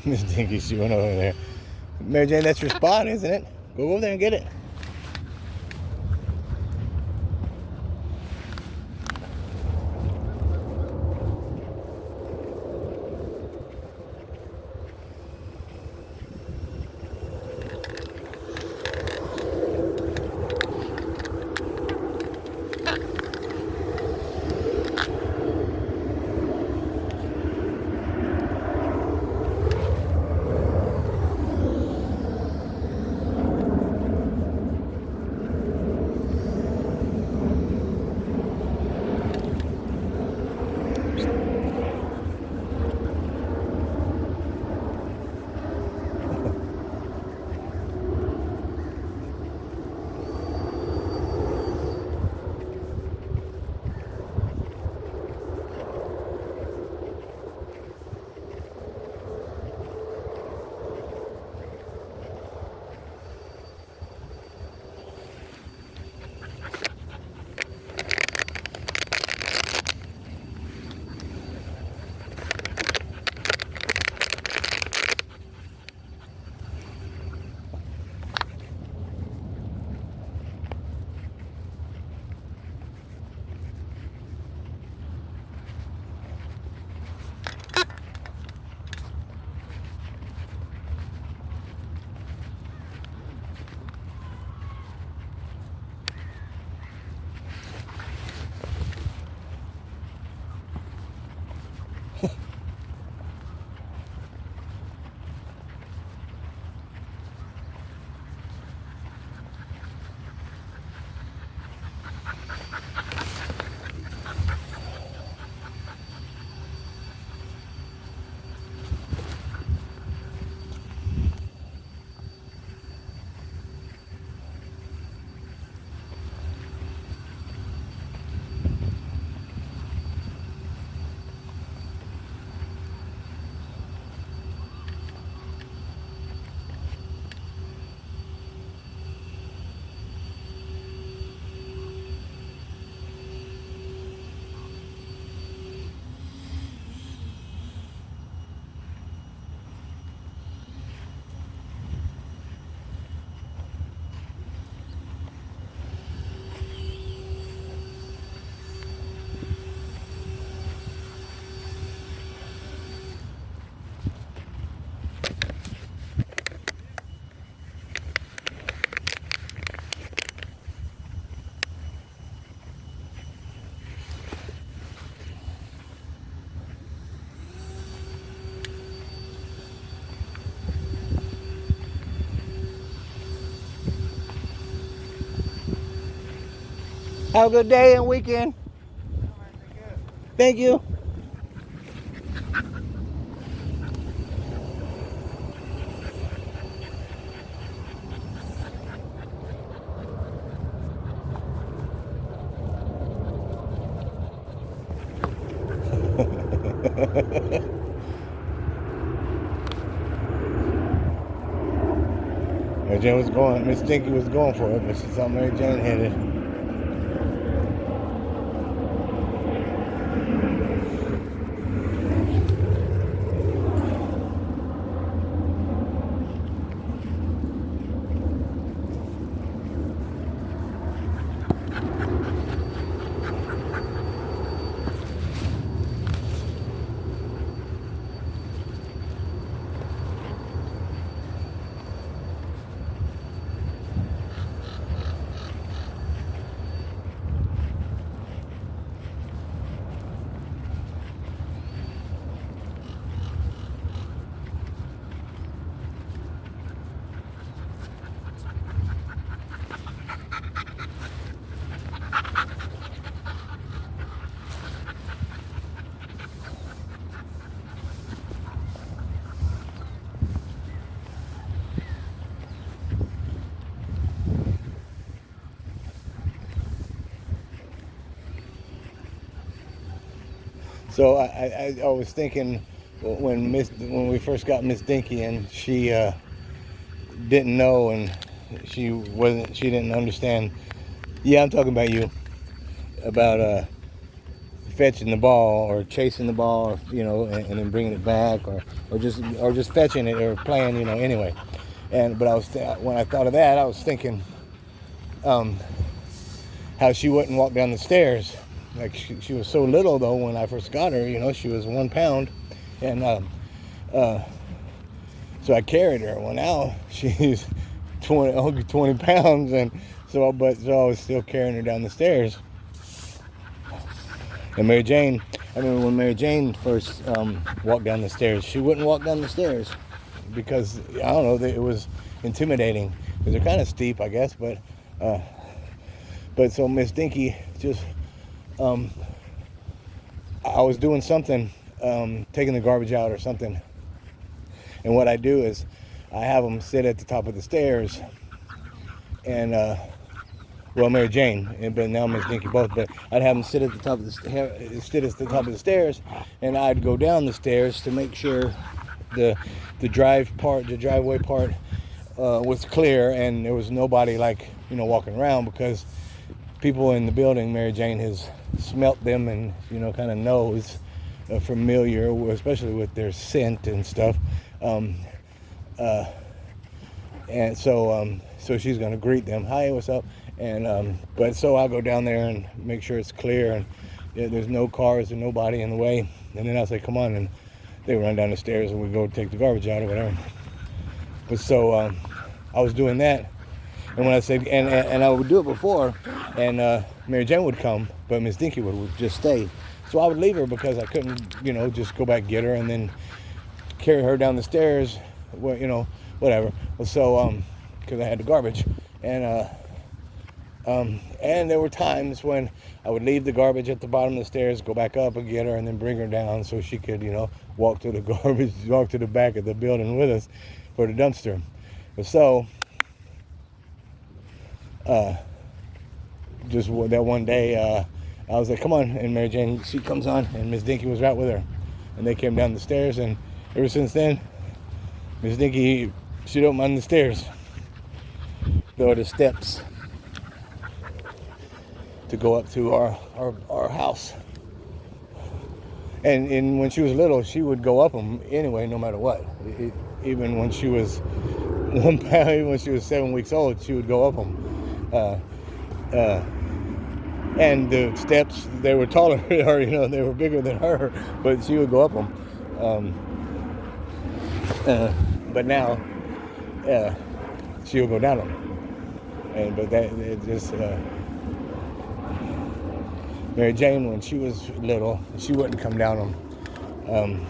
Miss Dinky, she went over there. Mary Jane, that's your spot, isn't it? Go over there and get it. Have a good day and weekend. Thank you. Mary Jane was going, Miss Dinky was going for it, but she saw Mary Jane headed. So I was thinking when we first got Miss Dinky and she didn't know and she didn't understand. Yeah, I'm talking about you, about fetching the ball or chasing the ball, or, and then bringing it back, or just fetching it or playing, anyway. But when I thought of that, I was thinking how she wouldn't walk down the stairs. Like she was so little though when I first got her. She was 1 pound, and so I carried her. Well, now she's 20 pounds, and so I was still carrying her down the stairs. And when Mary Jane first walked down the stairs, she wouldn't walk down the stairs because, I don't know, it was intimidating. Because they're kind of steep, I guess, but so Miss Dinky just, I was doing something, taking the garbage out or something. And what I do is I have them sit at the top of the stairs and, Mary Jane, but now Miss Dinky both. But I'd have them sit at the top of the stairs, and I'd go down the stairs to make sure the driveway part was clear, and there was nobody walking around, because people in the building, Mary Jane has smelt them and kind of knows, familiar, especially with their scent and stuff, and so she's gonna greet them, hi, what's up? And but so I'll go down there and make sure it's clear and there's no cars or nobody in the way, and then I'll say, come on, and they run down the stairs and we go take the garbage out or whatever. But so I was doing that, and when I said, and I would do it before, and Mary Jane would come, but Miss Dinky would just stay. So I would leave her because I couldn't, just go back, get her, and then carry her down the stairs, whatever. Well, so because I had the garbage, and there were times when I would leave the garbage at the bottom of the stairs, go back up and get her, and then bring her down so she could, walk to the back of the building with us for the dumpster. But so, just that one day, I was like, come on, and Mary Jane, she comes on, and Miss Dinky was right with her. And they came down the stairs, and ever since then, Miss Dinky, she don't mind the stairs. There are the steps to go up to our house. And when she was little, she would go up them anyway, no matter what. Even when she was 1 pound, even when she was 7 weeks old, she would go up them. And the steps, they were taller than her, they were bigger than her, but she would go up them. But now, she would go down them. But that, it just, Mary Jane, when she was little, she wouldn't come down them.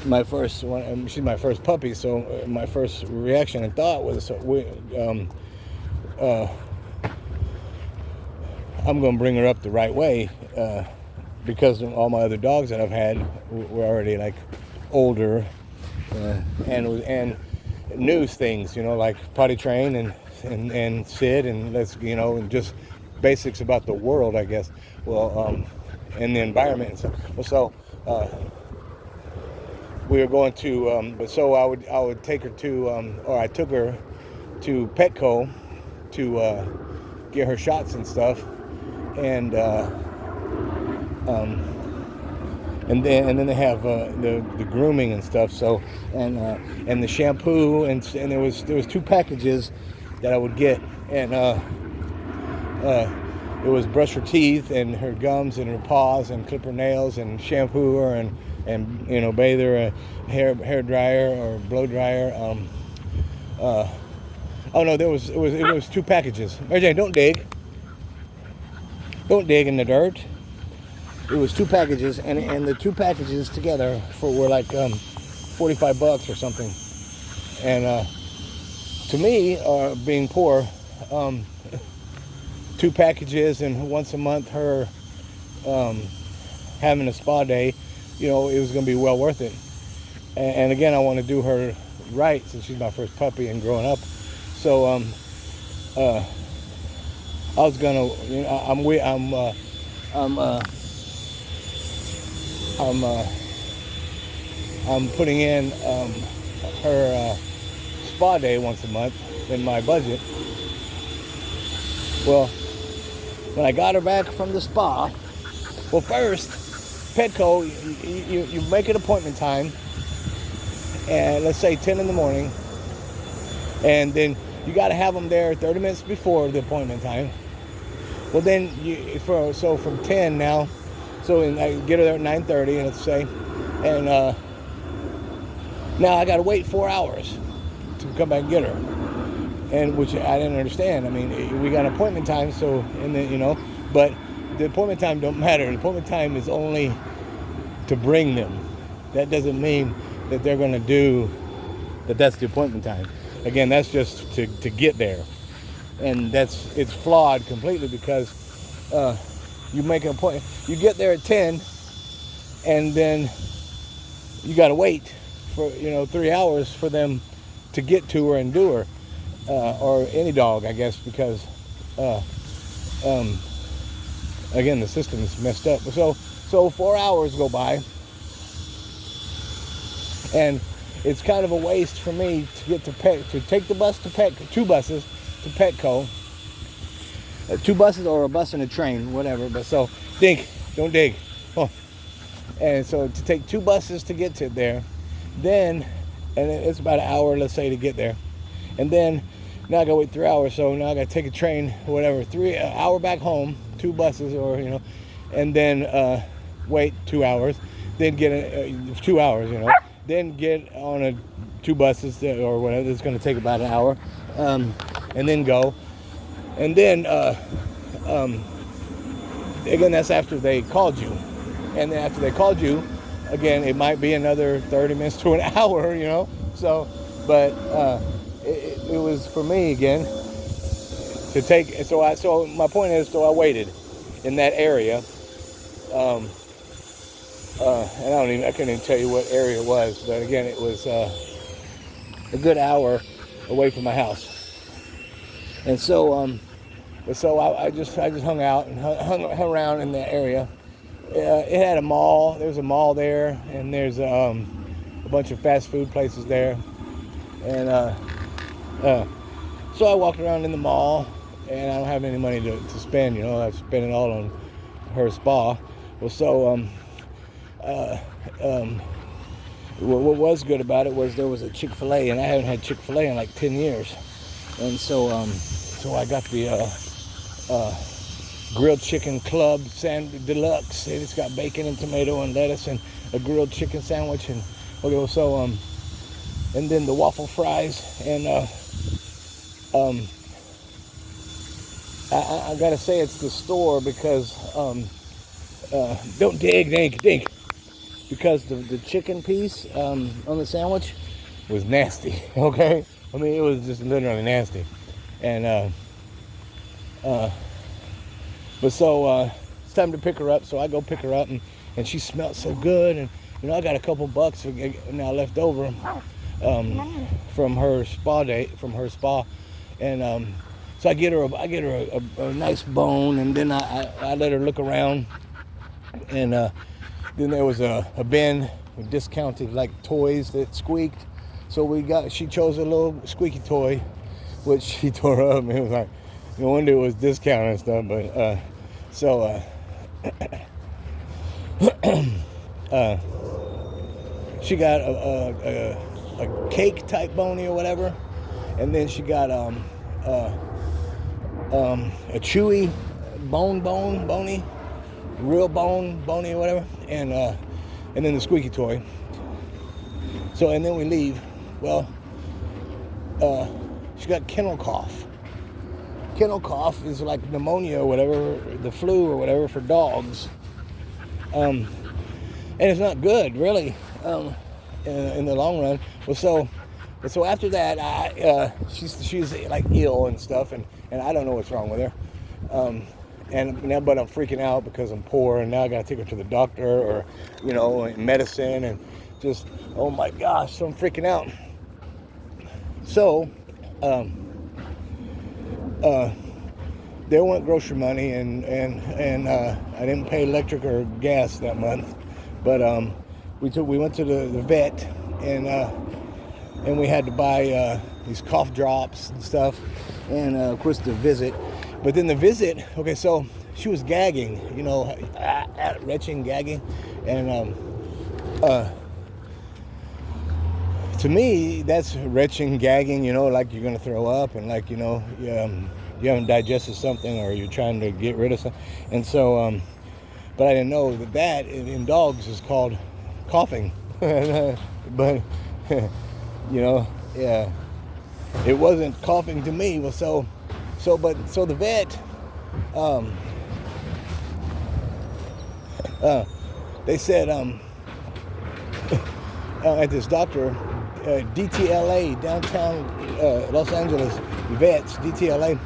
My first one, she's my first puppy, so my first reaction and thought was, I'm going to bring her up the right way, because all my other dogs that I've had were already older, and knew things, like potty train and sit and and just basics about the world, I guess. Well, and the environment and stuff. Well, so we were going to, but so I would take her to, or I took her to Petco to get her shots and stuff, and then they have the grooming and stuff. So and the shampoo and there was 2 packages that I would get, and it was brush her teeth and her gums and her paws and clip her nails and shampoo her and bathe her, hair dryer or blow dryer. Oh no, it was 2 packages. Mary Jane, don't dig in the dirt. It was 2 packages, and the 2 packages together were like $45 or something. And to me, being poor, 2 packages and once a month her having a spa day, it was going to be well worth it. And again, I want to do her right since she's my first puppy and growing up. So I was gonna, I'm putting in her spa day once a month in my budget. Well, when I got her back from the spa, well, first, Petco, you make an appointment time, and let's say 10 in the morning, and then you got to have them there 30 minutes before the appointment time. Well, then, so from 10 now, so I get her there at 9:30, let's say, and now I got to wait 4 hours to come back and get her, and which I didn't understand. I mean, we got an appointment time, so, and then, but the appointment time don't matter. The appointment time is only to bring them. That doesn't mean that they're going to do that's the appointment time. Again, that's just to get there, and it's flawed completely, because you make an appointment, you get there at 10, and then you got to wait for 3 hours for them to get to her and do her, or any dog, I guess, because again, the system is messed up. So 4 hours go by, and it's kind of a waste for me to get to take the bus to two buses to Petco, 2 buses or a bus and a train, whatever. But so don't dig. Oh. And so to take 2 buses to get to there, then, and it's about an hour, let's say, to get there, and then now I gotta wait 3 hours. So now I gotta take a train, whatever, 3 hour back home, 2 buses, or and then wait 2 hours, then get 2 hours, then get on 2 buses or whatever. It's going to take about an hour, and then go, and then again, that's after they called you, and then after they called you, again, it might be another 30 minutes to an hour, So, but it was for me again to take. So my point is, so I waited in that area. And I couldn't even tell you what area it was, but again, it was a good hour away from my house. And so, I just hung out and hung around in that area. It had a mall. There's a mall there, and there's a bunch of fast food places there. And so I walked around in the mall, and I don't have any money to spend. I spent it all on her spa. Well, so what was good about it was there was a Chick-fil-A, and I haven't had Chick-fil-A in like 10 years. And so I got the grilled chicken club sandwich deluxe, and it's got bacon and tomato and lettuce and a grilled chicken sandwich, and and then the waffle fries, and I gotta say it's the store, because don't dig, because the chicken piece on the sandwich was nasty. Okay, I mean, it was just literally nasty, and but so it's time to pick her up. So I go pick her up, and she smelled so good, and I got a couple bucks now left over from her spa and so I get her a nice bone, and then I let her look around, and then there was a bin with discounted like toys that squeaked. So she chose a little squeaky toy, which she tore up. And it was like, no wonder it was discounted and stuff. But she got a cake type bony or whatever, and then she got a chewy bony, real bony or whatever, and then the squeaky toy. So, and then we leave. Well, she got kennel cough. Kennel cough is like pneumonia or whatever, the flu or whatever for dogs. And it's not good, really, in the long run. Well, so after that, she's like ill and stuff, and I don't know what's wrong with her. And now, but I'm freaking out because I'm poor, and now I got to take her to the doctor, or medicine, and just, oh my gosh, so I'm freaking out. So there went grocery money, and I didn't pay electric or gas that month, but we went to the vet, and we had to buy these cough drops and stuff, and of course the visit. But then the visit, okay, so she was gagging, you know, retching, gagging, and to me, that's retching, gagging, you know, like you're gonna throw up, and like, you know, you haven't digested something, or you're trying to get rid of something. And so, but I didn't know that in dogs is called coughing. But you know, yeah, it wasn't coughing to me. Well, so the vet, they said at this doctor, DTLA, downtown Los Angeles vets, DTLA.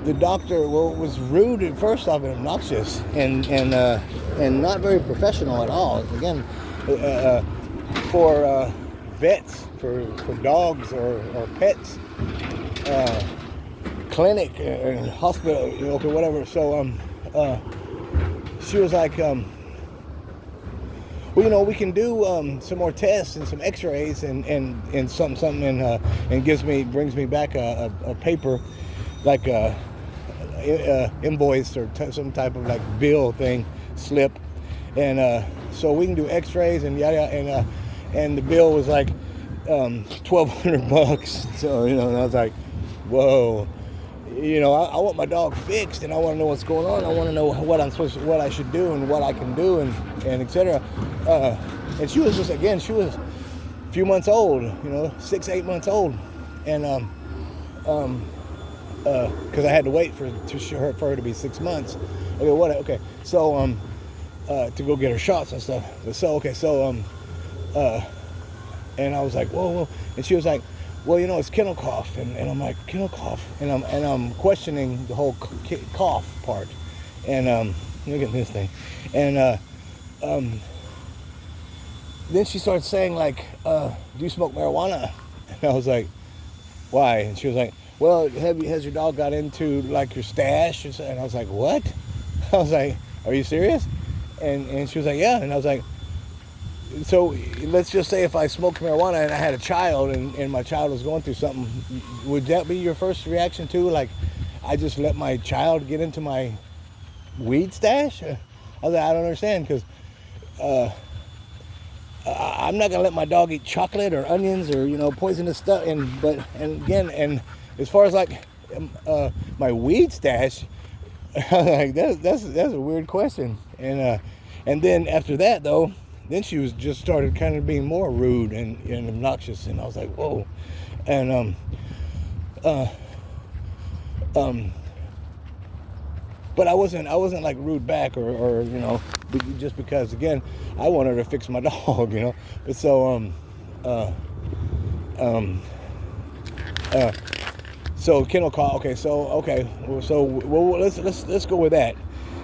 The doctor, well, was rude and first off and obnoxious, and not very professional at all. Again, for vets, for dogs or pets, clinic and hospital, you know, okay, whatever. So she was like, well, you know, we can do some more tests and some X-rays and something, and brings me back a paper, like a invoice or some type of like bill thing, slip, and so we can do X-rays and yada, and the bill was like $1,200. So, you know, and I was like, whoa. You know, I want my dog fixed, and I want to know what's going on. I want to know what I should do, and what I can do, and etc. And she was she was a few months old, you know, 6-8 months old, and because I had to wait for her to be 6 months. Okay, so to go get her shots and stuff. So and I was like, whoa, and she was like, well, you know, it's kennel cough, and I'm like, kennel cough, and I'm questioning the whole cough part, and look at this thing, and then she started saying like, do you smoke marijuana? And I was like, why? And she was like, well, has your dog got into like your stash? And I was like, what? I was like, are you serious? And she was like, yeah. And I was like, so let's just say if I smoked marijuana and I had a child, and my child was going through something, would that be your first reaction too? Like, I just let my child get into my weed stash? I was like, I don't understand, because I'm not gonna let my dog eat chocolate or onions or, you know, poisonous stuff. And as far as like my weed stash, like that's a weird question. And then after that though, then she was just started kind of being more rude and obnoxious, and I was like, whoa. And but I wasn't like rude back or you know, just because again I wanted to fix my dog, you know. But so so kennel cough. Okay, so let's go with that.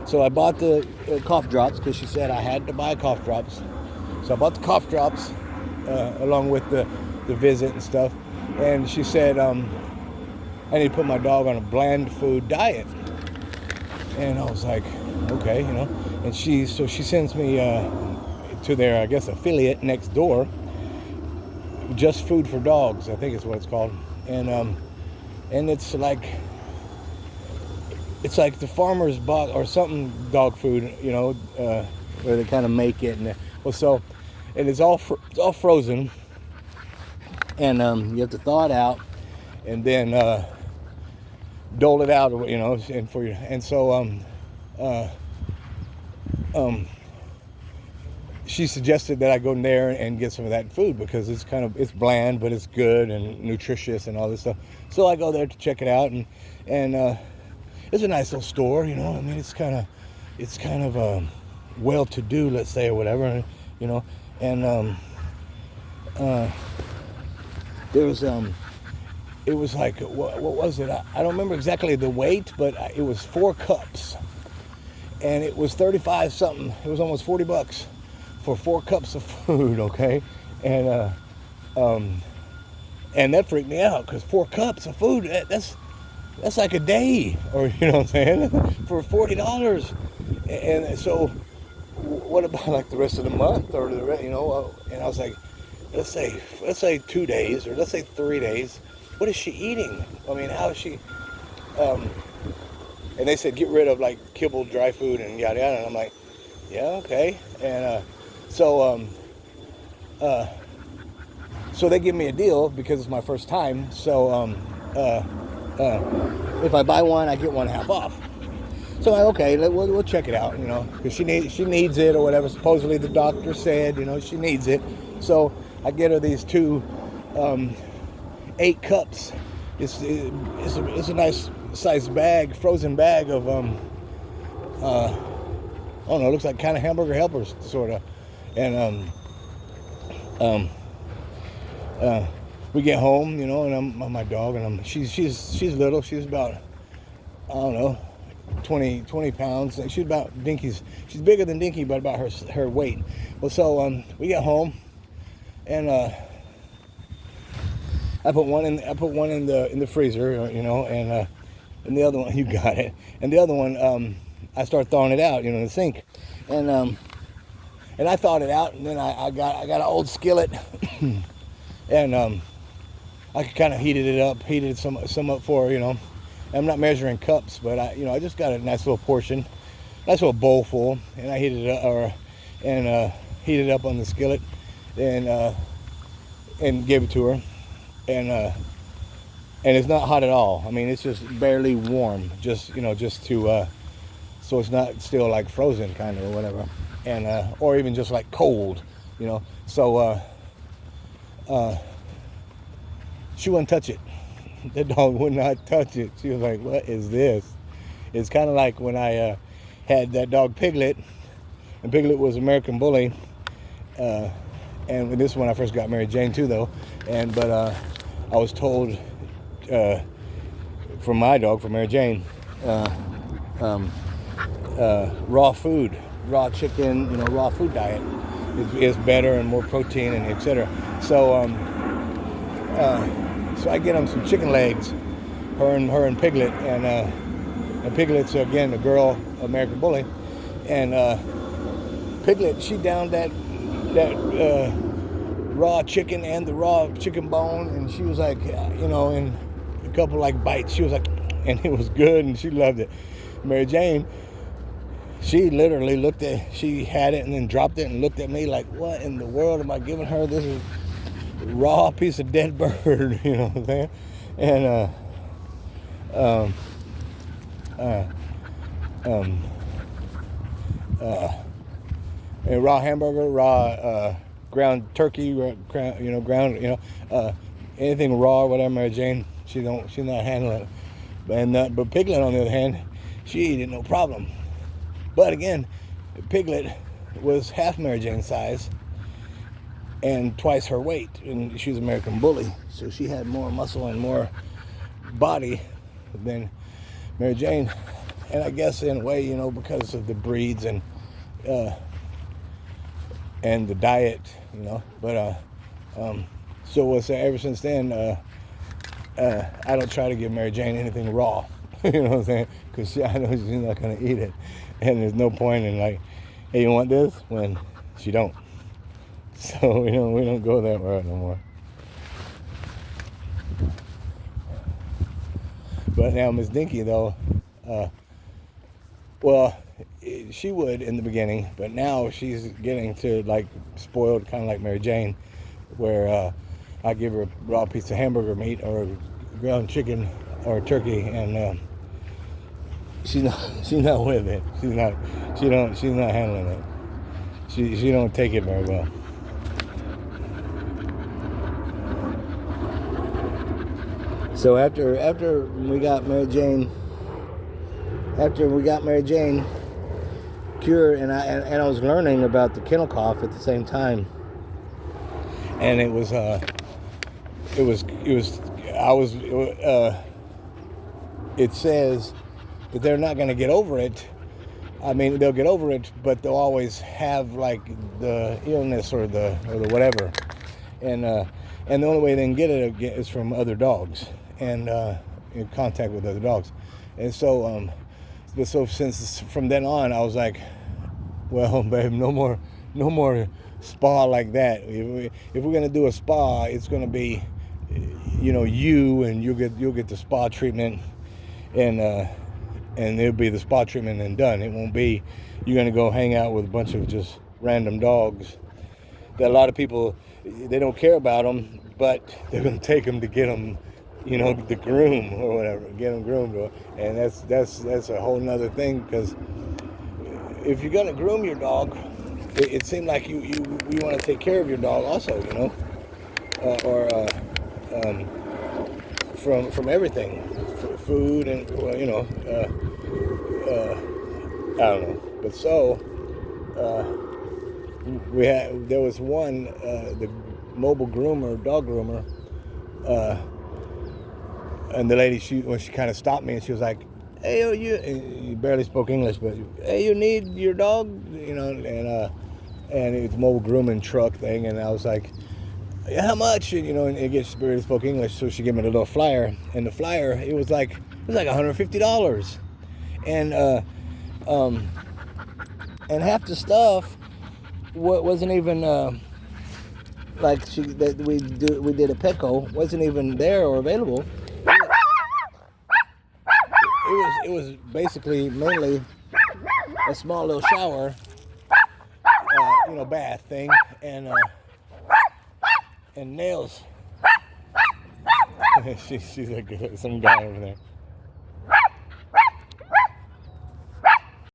So I bought the cough drops because she said I had to buy cough drops. So I bought the cough drops along with the visit and stuff. And she said I need to put my dog on a bland food diet. And I was like, okay, you know. And she sends me to their, I guess, affiliate next door, Just Food for Dogs, I think is what it's called. And it's like the farmer's box or something dog food, you know, where they kind of make it. And it's all frozen, and you have to thaw it out, and then dole it out, you know, and so she suggested that I go in there and get some of that food because it's bland, but it's good and nutritious and all this stuff. So I go there to check it out, and it's a nice little store, you know. I mean, it's kind of well-to-do, let's say, or whatever, you know. And there was it was like, what was it? I don't remember exactly the weight, but it was 4 cups, and it was 35 something. It was almost $40 for 4 cups of food. Okay, and that freaked me out because 4 cups of food, that's like a day, or you know what I'm saying, for $40. And so what about like the rest of the month or the rest, you know? And I was like, let's say 2 days, or let's say 3 days. What is she eating? I mean, how is she? And they said get rid of like kibble, dry food, and yada yada. And I'm like, yeah, okay. And so they give me a deal because it's my first time. So if I buy one, I get one half off. So okay, we'll check it out, because she needs it or whatever. Supposedly the doctor said, she needs it. So I get her these two 8 cups. It's a nice sized bag, frozen bag of I don't know, it looks like kind of hamburger helpers, sort of. And we get home, and I'm on my dog, and she's little. She's about, I don't know, 20 pounds. She's about Dinky's. She's bigger than Dinky, but about her weight. Well, so we get home, and I put one in the freezer, and the other one, you got it. And the other one, I start thawing it out, in the sink, and I thawed it out, and then I got an old skillet, and I kind of heated some up for her, I'm not measuring cups, but I just got a nice little portion, nice little bowl full, and I heated it up, heated up on the skillet, and gave it to her, and it's not hot at all. I mean, it's just barely warm, just to, so it's not still like frozen kind of or whatever, and or even just like cold, So she wouldn't touch it. The dog would not touch it. She was like, "What is this?" It's kind of like when I had that dog Piglet, and Piglet was American Bully, and this is when I first got Mary Jane too, though. But I was told from my dog, from Mary Jane, raw food, raw chicken, raw food diet is better and more protein and etc. So I get them some chicken legs, her and Piglet, and Piglet's again a girl American Bully, and Piglet, she downed that raw chicken and the raw chicken bone, and she was like, in a couple like bites, she was like, and it was good, and she loved it. Mary Jane, she literally she had it and then dropped it and looked at me like, what in the world am I giving her? This is raw piece of dead bird, you know what I'm saying? And a raw hamburger, raw ground turkey, ground, anything raw or whatever. Mary Jane, she's not handling it. But Piglet, on the other hand, she ate it no problem. But again, Piglet was half Mary Jane's size and twice her weight, and she was American Bully, so she had more muscle and more body than Mary Jane. And I guess in a way, because of the breeds and the diet, But so ever since then, I don't try to give Mary Jane anything raw, you know what I'm saying? Because I know she's not gonna eat it, and there's no point in like, hey, you want this, when she don't. So we don't go that route no more. But now Miss Dinky, though, well, she would in the beginning, but now she's getting to like spoiled, kind of like Mary Jane, where I give her a raw piece of hamburger meat or ground chicken or turkey, and she's not with it. She's not handling it. She don't take it very well. So after we got Mary Jane cured, and I was learning about the kennel cough at the same time, and it says that they're not going to get over it. I mean, they'll get over it, but they'll always have like the illness or the whatever, and the only way they can get it is from other dogs and in contact with other dogs. And so since from then on, I was like, well, babe, no more spa like that. If we're gonna do a spa, it's gonna be, you and you'll get the spa treatment, and it'll be the spa treatment and done. It won't be you're gonna go hang out with a bunch of just random dogs that a lot of people, they don't care about them, but they're gonna take them to get them, you know, the groom or whatever, get them groomed, and that's a whole nother thing, because if you're gonna groom your dog, it seems like you want to take care of your dog also, you know, from everything, food and, well, you know, I don't know, but so there was one, the mobile groomer, dog groomer, and the lady, when she kind of stopped me, and she was like, "Hey, you barely spoke English, but hey, you need your dog," you know, and it's a mobile grooming truck thing, and I was like, "Yeah, how much?" And, you know, and it barely spoke English, so she gave me the little flyer, and the flyer, it was like $150, and half the stuff wasn't even like that we did a Petco wasn't even there or available. It was basically mainly a small little shower, you know, bath thing, and nails. She's like some guy over there.